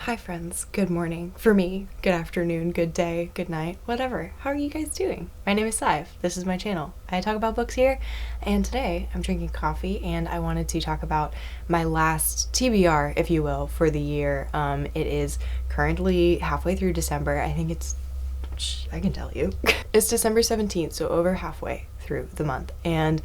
Hi friends, good morning. For me, good afternoon, good day, good night, whatever. How are you guys doing? My name is c.r.a.z.i.n.e.s.s. This is my channel. I talk about books here, and today I'm drinking coffee and I wanted to talk about my last TBR, if you will, for the year. It is currently halfway through December. I think I can tell you. It's December 17th, so over halfway through the month, and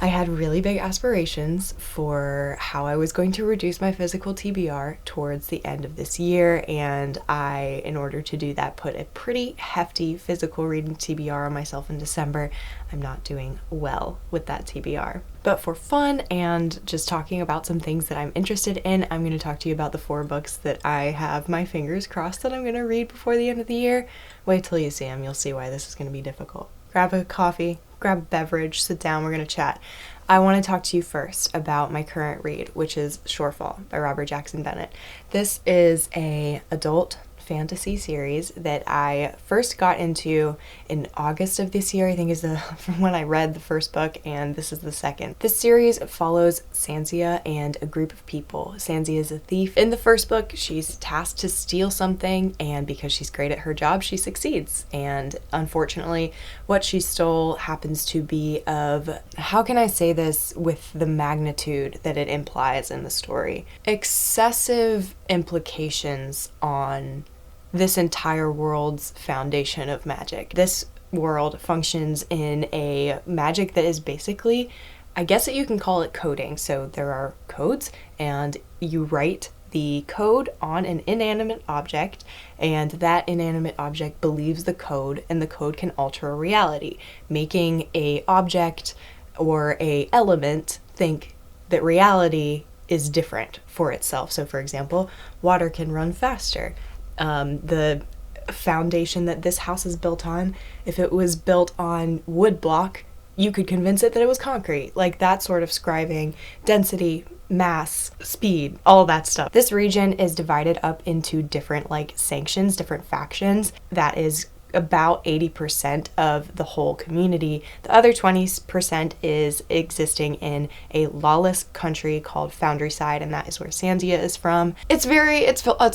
I had really big aspirations for how I was going to reduce my physical TBR towards the end of this year, and I, in order to do that, put a pretty hefty physical reading TBR on myself in December. I'm not doing well with that TBR. But for fun and just talking about some things that I'm interested in, I'm going to talk to you about the 4 books that I have my fingers crossed that I'm going to read before the end of the year. Wait till you see them, you'll see why this is going to be difficult. Grab a coffee, grab a beverage, sit down, we're going to chat. I want to talk to you first about my current read, which is Shorefall by Robert Jackson Bennett. This is an adult fantasy series that I first got into in August of this year. I think is from when I read the first book, and this is the second. This series follows Sanzia and a group of people. Sanzia is a thief. In the first book, she's tasked to steal something, and because she's great at her job, she succeeds. And unfortunately, what she stole happens to be of, how can I say this with the magnitude that it implies in the story? Excessive implications on this entire world's foundation of magic. This world functions in a magic that is basically, I guess that you can call it coding. So there are codes, and you write the code on an inanimate object, and that inanimate object believes the code, and the code can alter reality, making a object or a element think that reality is different for itself. So for example, water can run faster. The foundation that this house is built on, if it was built on wood block, you could convince it that it was concrete. Like that sort of scribing, density, mass, speed, all that stuff. This region is divided up into different sanctions, different factions. That is about 80% of the whole community. The other 20% is existing in a lawless country called Foundryside, and that is where Sanzia is from. It's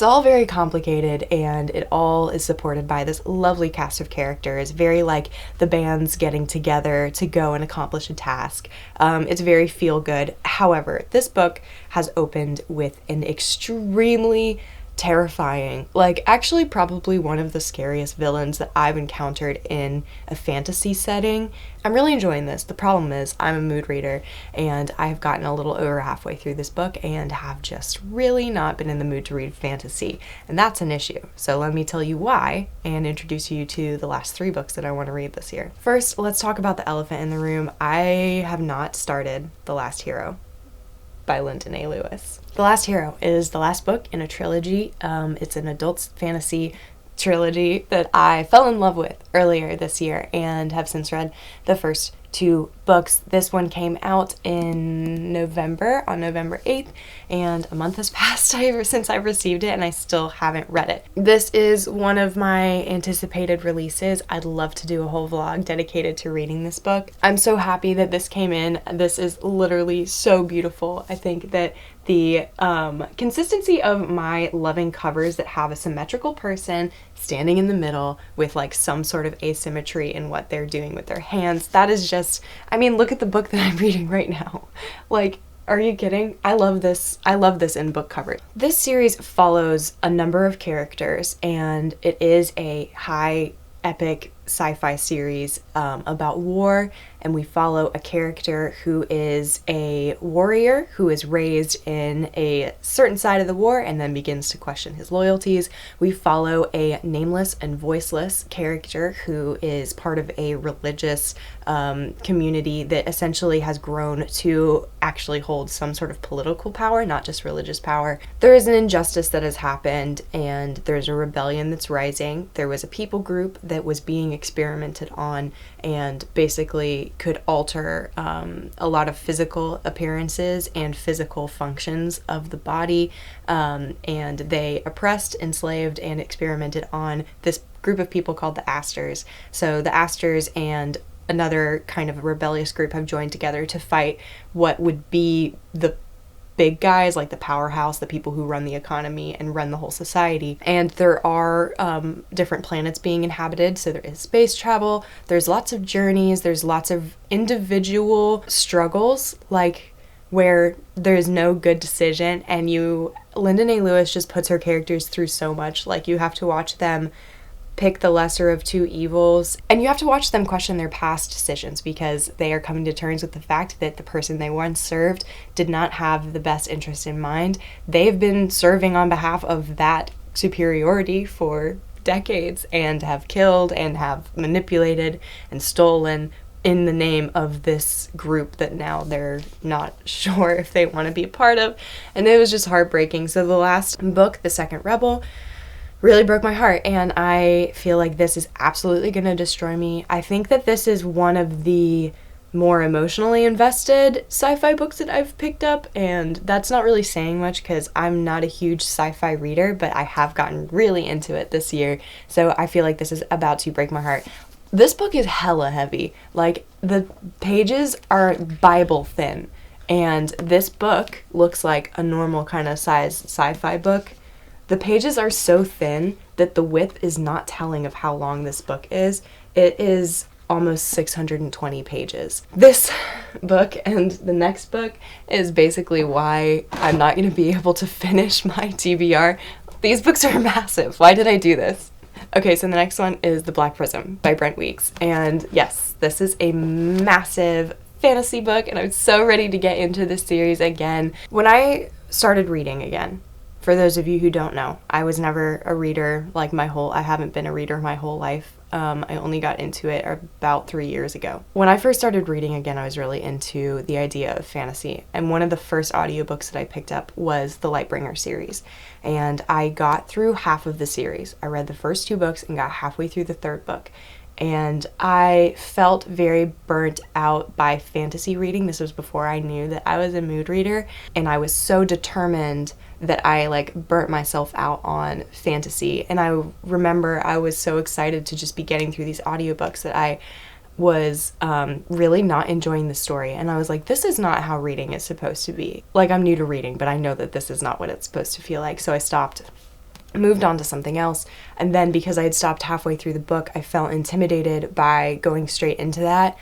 all very complicated, and it all is supported by this lovely cast of characters, very like the bands getting together to go and accomplish a task. It's very feel good. However, this book has opened with an extremely terrifying, actually probably one of the scariest villains that I've encountered in a fantasy setting. I'm really enjoying this. The problem is I'm a mood reader, and I have gotten a little over halfway through this book and have just really not been in the mood to read fantasy, and that's an issue. So let me tell you why and introduce you to the last 3 books that I want to read this year. First, let's talk about the elephant in the room. I have not started The Last Hero by c.r.a.z.i.n.e.s.s. The Last Hero is the last book in a trilogy. It's an adult fantasy trilogy that I fell in love with earlier this year and have since read the first 2 books. This one came out in November, on November 8th, and a month has passed since I received it, and I still haven't read it. This is one of my anticipated releases. I'd love to do a whole vlog dedicated to reading this book. I'm so happy that this came in. This is literally so beautiful. I think that the consistency of my loving covers that have a symmetrical person standing in the middle with some sort of asymmetry in what they're doing with their hands, that is just, I mean, look at the book that I'm reading right now. Are you kidding? I love this. I love this in book cover. This series follows a number of characters, and it is a high epic sci-fi series about war, and we follow a character who is a warrior who is raised in a certain side of the war and then begins to question his loyalties. We follow a nameless and voiceless character who is part of a religious community that essentially has grown to actually hold some sort of political power, not just religious power. There is an injustice that has happened, and there's a rebellion that's rising. There was a people group that was being experimented on and basically could alter a lot of physical appearances and physical functions of the body, and they oppressed, enslaved, and experimented on this group of people called the Asters. So the Asters and another kind of rebellious group have joined together to fight what would be the big guys, like the powerhouse, the people who run the economy and run the whole society. And there are different planets being inhabited, so there is space travel, there's lots of journeys, there's lots of individual struggles, like where there's no good decision, and Lyndon A. Lewis just puts her characters through so much. Like, you have to watch them pick the lesser of two evils, and you have to watch them question their past decisions, because they are coming to terms with the fact that the person they once served did not have the best interest in mind. They've been serving on behalf of that superiority for decades, and have killed and have manipulated and stolen in the name of this group that now they're not sure if they want to be a part of. And it was just heartbreaking. So the last book, The Second Rebel, really broke my heart, and I feel like this is absolutely going to destroy me. I think that this is one of the more emotionally invested sci-fi books that I've picked up, and that's not really saying much because I'm not a huge sci-fi reader, but I have gotten really into it this year, so I feel like this is about to break my heart. This book is hella heavy. Like, the pages are Bible thin, and this book looks like a normal kind of size sci-fi book. The pages are so thin that the width is not telling of how long this book is. It is almost 620 pages. This book and the next book is basically why I'm not going to be able to finish my TBR. These books are massive. Why did I do this? Okay, so the next one is The Black Prism by Brent Weeks. And yes, this is a massive fantasy book, and I'm so ready to get into this series again. When I started reading again, for those of you who don't know, I was never a reader I haven't been a reader my whole life. I only got into it about 3 years ago. When I first started reading again, I was really into the idea of fantasy. And one of the first audiobooks that I picked up was the Lightbringer series. And I got through half of the series. I read the first 2 books and got halfway through the 3rd book. And I felt very burnt out by fantasy reading. This was before I knew that I was a mood reader, and I was so determined that I burnt myself out on fantasy. And I remember I was so excited to just be getting through these audiobooks that I was really not enjoying the story. And I was like, this is not how reading is supposed to be. Like, I'm new to reading, but I know that this is not what it's supposed to feel like. So I stopped, moved on to something else, and then because I had stopped halfway through the book, I felt intimidated by going straight into that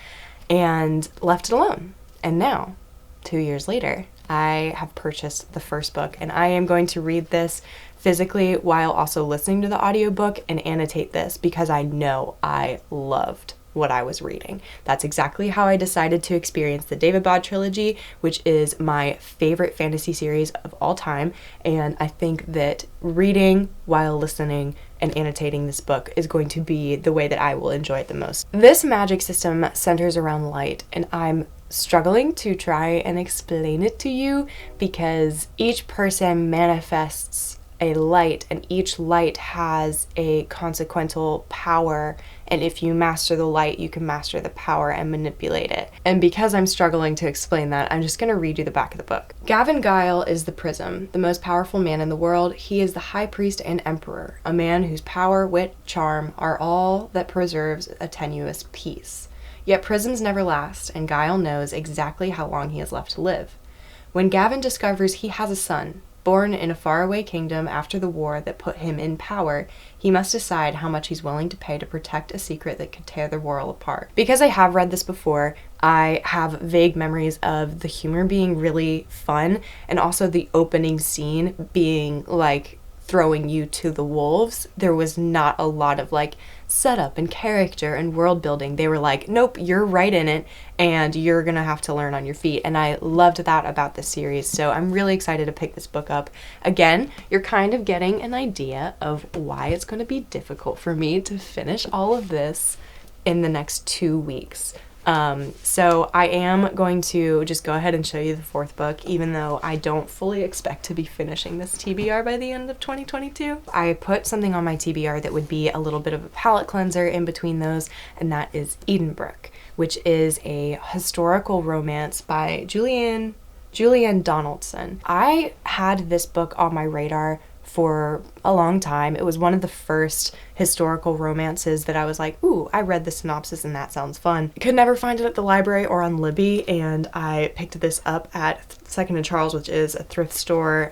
and left it alone. And now, 2 years later, I have purchased the first book, and I am going to read this physically while also listening to the audiobook and annotate this, because I know I loved what I was reading. That's exactly how I decided to experience the David Bode trilogy, which is my favorite fantasy series of all time. And I think that reading while listening and annotating this book is going to be the way that I will enjoy it the most. This magic system centers around light, and I'm struggling to try and explain it to you because each person manifests a light, and each light has a consequential power, and if you master the light, you can master the power and manipulate it. And because I'm struggling to explain that, I'm just going to read you the back of the book. Gavin Guile is the prism, the most powerful man in the world. He is the high priest and emperor, a man whose power, wit, charm are all that preserves a tenuous peace. Yet prisms never last, and Guile knows exactly how long he has left to live. When Gavin discovers he has a son, born in a faraway kingdom after the war that put him in power, he must decide how much he's willing to pay to protect a secret that could tear the world apart. Because I have read this before, I have vague memories of the humor being really fun, and also the opening scene being throwing you to the wolves. There was not a lot of setup and character and world building. They were like, nope, you're right in it and you're gonna have to learn on your feet. And I loved that about this series, so I'm really excited to pick this book up. Again, you're kind of getting an idea of why it's going to be difficult for me to finish all of this in the next 2 weeks. So I am going to just go ahead and show you the 4th book, even though I don't fully expect to be finishing this TBR by the end of 2022. I put something on my TBR that would be a little bit of a palate cleanser in between those, and that is Edenbrooke, which is a historical romance by Julianne Donaldson. I had this book on my radar for a long time. It was one of the first historical romances that I was like, ooh, I read the synopsis and that sounds fun. Could never find it at the library or on Libby, and I picked this up at 2nd and Charles, which is a thrift store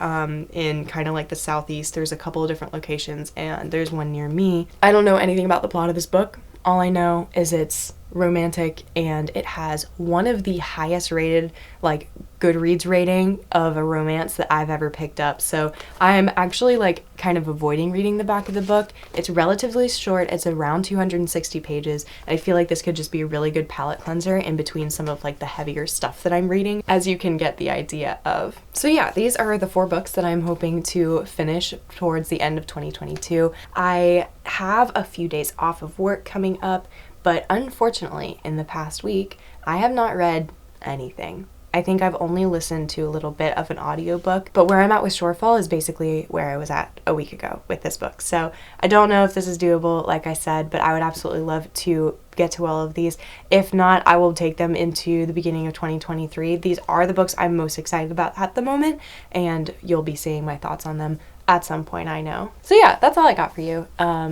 in kind of like the southeast. There's a couple of different locations, and there's one near me. I don't know anything about the plot of this book. All I know is it's romantic, and it has one of the highest rated, like, Goodreads rating of a romance that I've ever picked up. So I'm actually like kind of avoiding reading the back of the book. It's relatively short. It's around 260 pages. I feel like this could just be a really good palate cleanser in between some of like the heavier stuff that I'm reading, as you can get the idea of. So yeah, these are the 4 books that I'm hoping to finish towards the end of 2022. I have a few days off of work coming up, but unfortunately in the past week, I have not read anything. I think I've only listened to a little bit of an audiobook, but where I'm at with Shorefall is basically where I was at a week ago with this book. So I don't know if this is doable, like I said, but I would absolutely love to get to all of these. If not, I will take them into the beginning of 2023. These are the books I'm most excited about at the moment, and you'll be seeing my thoughts on them at some point, I know. So yeah, that's all I got for you.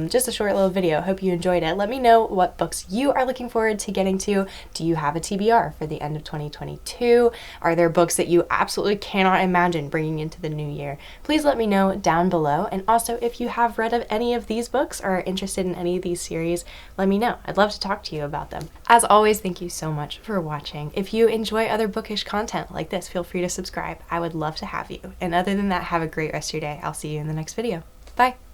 Just a short little video. Hope you enjoyed it. Let me know what books you are looking forward to getting to. Do you have a TBR for the end of 2022? Are there books that you absolutely cannot imagine bringing into the new year? Please let me know down below. And also, if you have read of any of these books or are interested in any of these series, let me know. I'd love to talk to you about them. As always, thank you so much for watching. If you enjoy other bookish content like this, feel free to subscribe. I would love to have you. And other than that, have a great rest of your day. I'll see you in the next video. Bye!